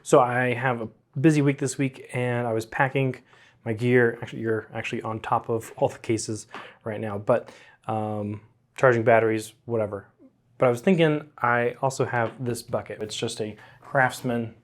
So I have a busy week this week, and I was packing my gear. Actually, you're actually on top of all the cases right now, but charging batteries, whatever. But I was thinking I also have this bucket. It's just a Craftsman,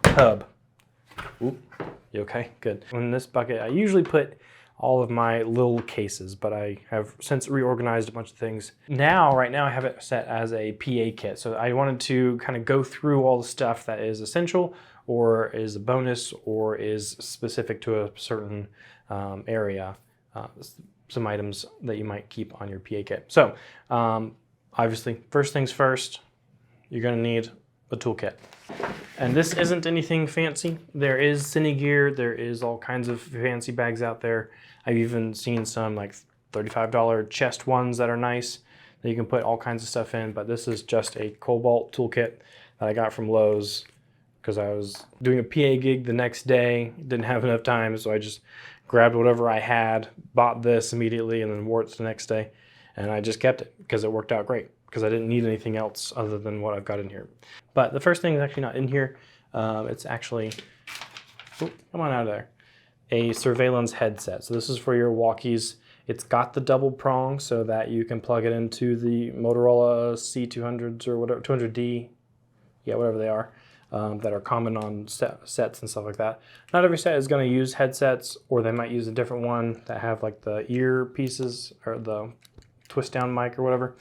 tub. Ooh, you okay? Good. In this bucket, I usually put all of my little cases, but I have since reorganized a bunch of things. Right now I have it set as a PA kit. So I wanted to kind of go through all the stuff that is essential or is a bonus or is specific to a certain area. Some items that you might keep on your PA kit. So obviously, first things first, you're gonna need a toolkit. And this isn't anything fancy. There is cine gear, there is all kinds of fancy bags out there. I've even seen some like $35 chest ones that are nice that you can put all kinds of stuff in, but this is just a Cobalt toolkit that I got from Lowe's because I was doing a PA gig the next day, didn't have enough time, so I just grabbed whatever I had, bought this immediately, and then wore it the next day. And I just kept it because it worked out great because I didn't need anything else other than what I've got in here. But the first thing is actually not in here. It's actually, oh, come on out of there, a surveillance headset. So this is for your walkies. It's got the double prong so that you can plug it into the Motorola C200s or whatever, 200D, yeah, whatever they are, that are common on sets and stuff like that. Not every set is going to use headsets, or they might use a different one that have like the ear pieces or the twist down mic or whatever.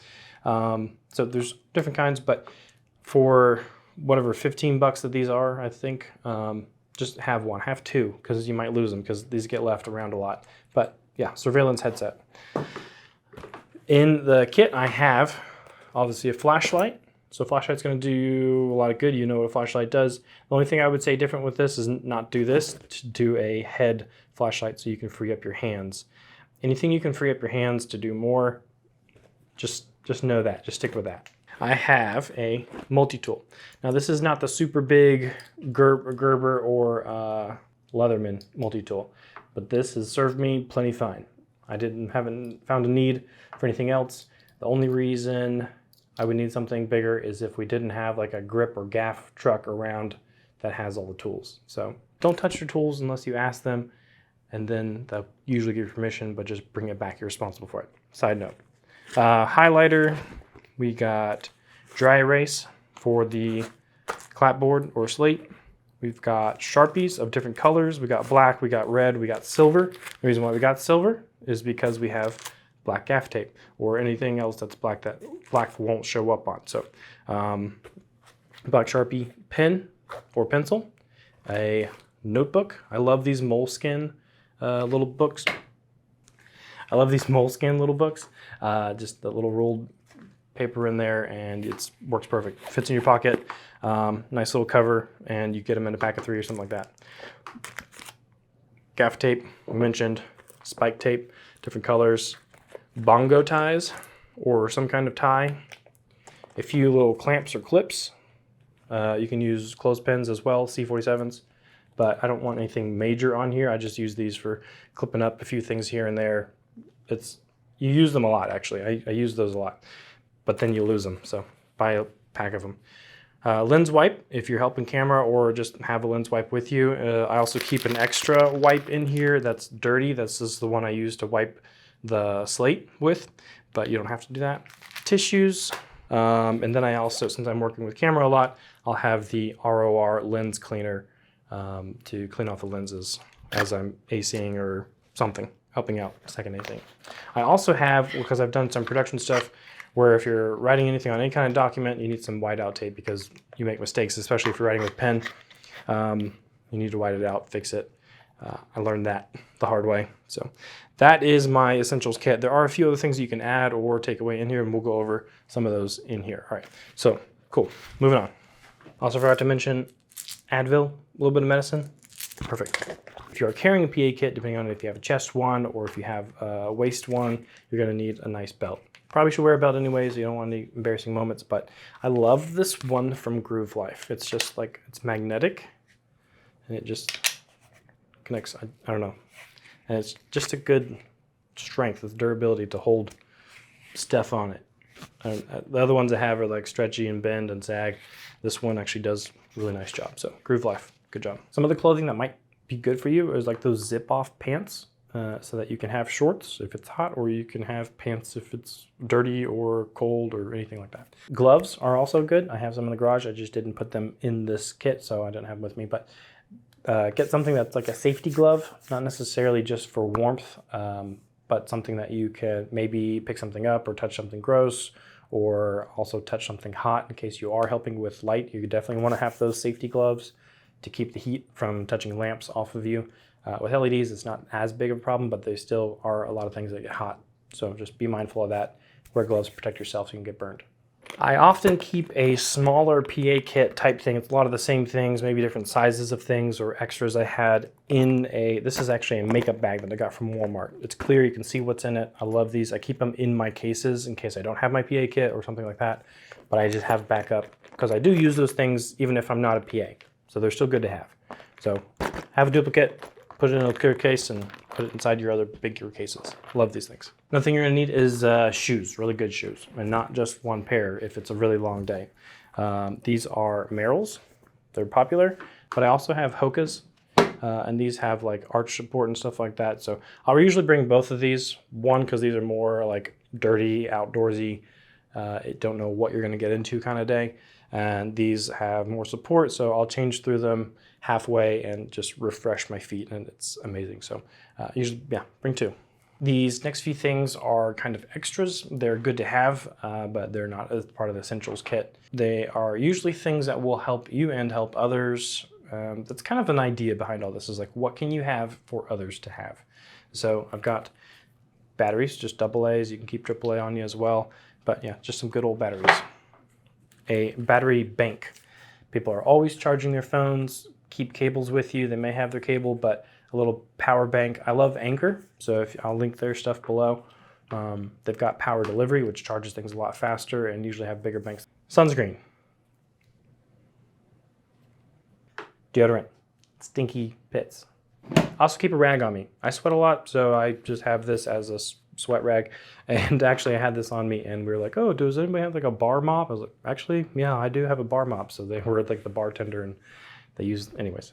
So there's different kinds, but for whatever 15 bucks that these are, I think, just have one, have two, because you might lose them because these get left around a lot. But yeah, surveillance headset. In the kit, I have obviously a flashlight. So flashlight's going to do a lot of good. You know what a flashlight does. The only thing I would say different with this is not do this, to do a head flashlight so you can free up your hands. Anything you can free up your hands to do more, just know that. Just stick with that. I have a multi-tool. Now this is not the super big Gerber or Leatherman multi-tool, but this has served me plenty fine. I haven't found a need for anything else. The only reason I would need something bigger is if we didn't have like a grip or gaff truck around that has all the tools. So don't touch your tools unless you ask them, and then they'll usually give you permission, but just bring it back. You're responsible for it. Side note. Highlighter, we got dry erase for the clapboard or slate. We've got Sharpies of different colors. We got black, we got red, we got silver. The reason why we got silver is because we have black gaff tape or anything else that's black that black won't show up on. So black Sharpie pen or pencil, a notebook. I love these moleskin little books. Just the little rolled paper in there, and it works perfect. Fits in your pocket. Nice little cover, and you get them in a pack of 3 or something like that. Gaff tape, we mentioned. Spike tape, different colors. Bongo ties, or some kind of tie. A few little clamps or clips. You can use clothespins as well, C47s. But I don't want anything major on here. I just use these for clipping up a few things here and there. You use them a lot, actually. I use those a lot, but then you lose them, so buy a pack of them. Lens wipe, if you're helping camera or just have a lens wipe with you. I also keep an extra wipe in here that's dirty. This is the one I use to wipe the slate with, but you don't have to do that. Tissues, and then I also, since I'm working with camera a lot, I'll have the ROR lens cleaner to clean off the lenses as I'm ACing or something, helping out second anything. I also have, because I've done some production stuff, where if you're writing anything on any kind of document, you need some whiteout tape because you make mistakes, especially if you're writing with pen. You need to white it out, fix it. I learned that the hard way. So that is my essentials kit. There are a few other things you can add or take away in here, and we'll go over some of those in here. All right, so cool, moving on. Also forgot to mention Advil, a little bit of medicine. Perfect. If you are carrying a PA kit, depending on if you have a chest one or if you have a waist one, you're gonna need a nice belt. Probably should wear a belt anyways, you don't want any embarrassing moments, but I love this one from Groove Life. It's just like, it's magnetic, and it just connects, I don't know. And it's just a good strength with durability to hold stuff on it. The other ones I have are like stretchy and bend and sag. This one actually does a really nice job. So Groove Life, good job. Some of the clothing that might be good for you is like those zip off pants, so that you can have shorts if it's hot, or you can have pants if it's dirty or cold or anything like that. Gloves are also good. I have some in the garage. I just didn't put them in this kit, so I didn't have them with me. But get something that's like a safety glove, not necessarily just for warmth, but something that you can maybe pick something up or touch something gross, or also touch something hot in case you are helping with light. You definitely want to have those safety gloves to keep the heat from touching lamps off of you. With LEDs, it's not as big of a problem, but they still are a lot of things that get hot. So just be mindful of that. Wear gloves to protect yourself so you can get burned. I often keep a smaller PA kit type thing. It's a lot of the same things, maybe different sizes of things or extras I had in this is actually a makeup bag that I got from Walmart. It's clear, you can see what's in it. I love these. I keep them in my cases in case I don't have my PA kit or something like that, but I just have backup because I do use those things even if I'm not a PA. So they're still good to have. So have a duplicate, put it in a clear case and put it inside your other bigger cases. Love these things. Another thing you're gonna need is shoes, really good shoes, and not just one pair if it's a really long day. These are Merrells, they're popular, but I also have Hoka's, and these have like arch support and stuff like that. So I'll usually bring both of these. One, because these are more like dirty, outdoorsy, don't know what you're gonna get into kind of day. And these have more support, so I'll change through them halfway and just refresh my feet, and it's amazing. So usually, yeah, bring two. These next few things are kind of extras. They're good to have, but they're not as part of the essentials kit. They are usually things that will help you and help others. That's kind of an idea behind all this, is like, what can you have for others to have? So I've got batteries, just AA's. You can keep AAA on you as well, but yeah, just some good old batteries. A battery bank. People are always charging their phones. Keep cables with you. They may have their cable, but a little power bank. I love Anchor, so I'll link their stuff below. They've got power delivery, which charges things a lot faster and usually have bigger banks. Sunscreen. Deodorant. Stinky pits. I also keep a rag on me. I sweat a lot, so I just have this as a sweat rag. And actually I had this on me and we were like, oh, does anybody have like a bar mop? I was like, actually, yeah, I do have a bar mop. So they were like the bartender and they used, anyways,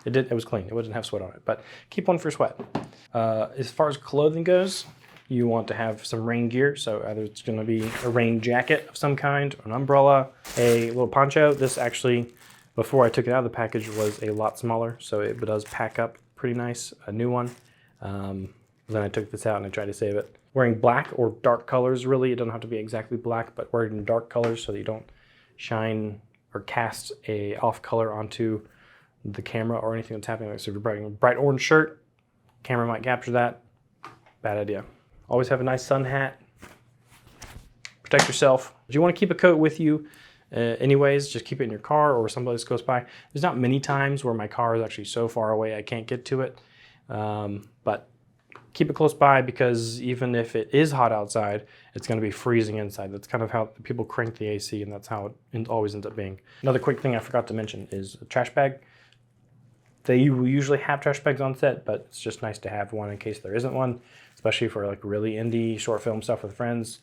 it was clean. It didn't have sweat on it, but keep one for sweat. As far as clothing goes, you want to have some rain gear. So either it's going to be a rain jacket of some kind, an umbrella, a little poncho. This actually, before I took it out of the package, was a lot smaller. So it does pack up pretty nice, a new one. Then I took this out and I tried to save it. Wearing black or dark colors, really. It doesn't have to be exactly black, but wear it in dark colors so that you don't shine or cast a off color onto the camera or anything that's happening. Like, so if you're wearing a bright orange shirt, camera might capture that. Bad idea. Always have a nice sun hat. Protect yourself. If you want to keep a coat with you, anyways, just keep it in your car or someplace close by. There's not many times where my car is actually so far away I can't get to it, but keep it close by, because even if it is hot outside, it's going to be freezing inside. That's kind of how people crank the AC, and that's how it always ends up being. Another quick thing I forgot to mention is a trash bag. They usually have trash bags on set, but it's just nice to have one in case there isn't one, especially for like really indie short film stuff with friends.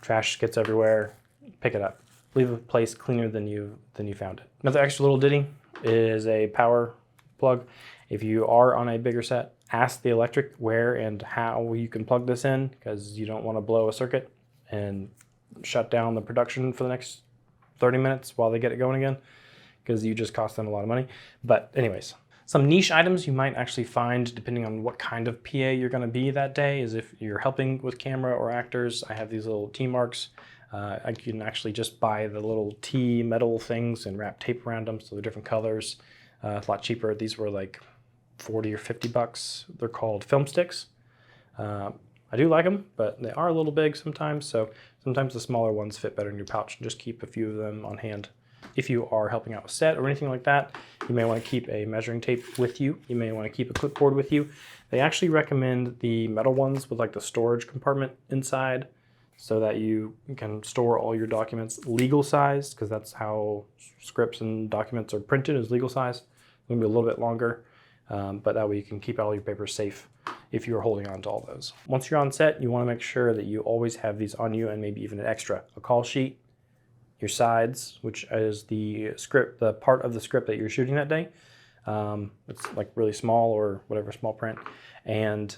Trash gets everywhere. Pick it up. Leave a place cleaner than you found it. Another extra little ditty is a power plug. If you are on a bigger set, ask the electric where and how you can plug this in, because you don't want to blow a circuit and shut down the production for the next 30 minutes while they get it going again, because you just cost them a lot of money. But anyways, some niche items you might actually find depending on what kind of PA you're going to be that day is if you're helping with camera or actors. I have these little T marks. I can actually just buy the little T metal things and wrap tape around them so they're different colors. It's a lot cheaper. These were like 40 or 50 bucks. They're called film sticks. I do like them, but they are a little big sometimes. So sometimes the smaller ones fit better in your pouch, and just keep a few of them on hand. If you are helping out with set or anything like that, you may want to keep a measuring tape with you. You may want to keep a clipboard with you. They actually recommend the metal ones with like the storage compartment inside, so that you can store all your documents legal size, because that's how scripts and documents are printed, is legal size. It's going to be a little bit longer, but that way you can keep all your papers safe if you're holding on to all those. Once you're on set, you want to make sure that you always have these on you and maybe even an extra. A call sheet, your sides, which is the script, the part of the script that you're shooting that day. It's like really small or whatever, small print, and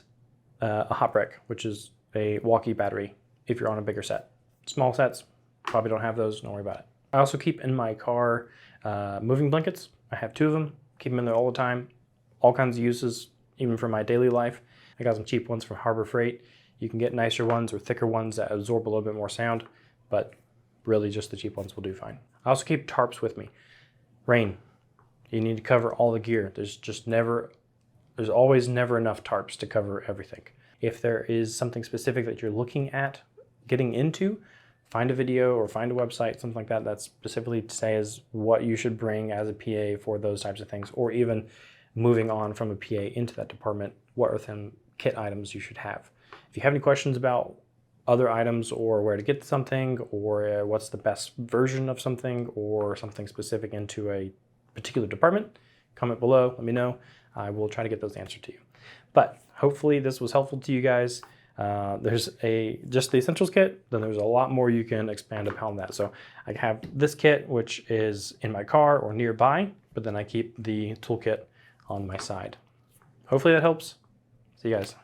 a hot brick, which is a walkie battery if you're on a bigger set. Small sets, probably don't have those, don't worry about it. I also keep in my car moving blankets. I have 2 of them, keep them in there all the time. All kinds of uses, even for my daily life. I got some cheap ones from Harbor Freight. You can get nicer ones or thicker ones that absorb a little bit more sound, but really just the cheap ones will do fine. I also keep tarps with me. Rain, you need to cover all the gear. There's always never enough tarps to cover everything. If there is something specific that you're looking at getting into, find a video or find a website, something like that, that specifically says what you should bring as a PA for those types of things, or even moving on from a PA into that department, what are some kit items you should have. If you have any questions about other items or where to get something or what's the best version of something or something specific into a particular department, comment below, let me know. I will try to get those answered to you. But hopefully this was helpful to you guys. There's just the essentials kit, then there's a lot more you can expand upon that. So I have this kit, which is in my car or nearby, but then I keep the toolkit on my side. Hopefully that helps. See you guys.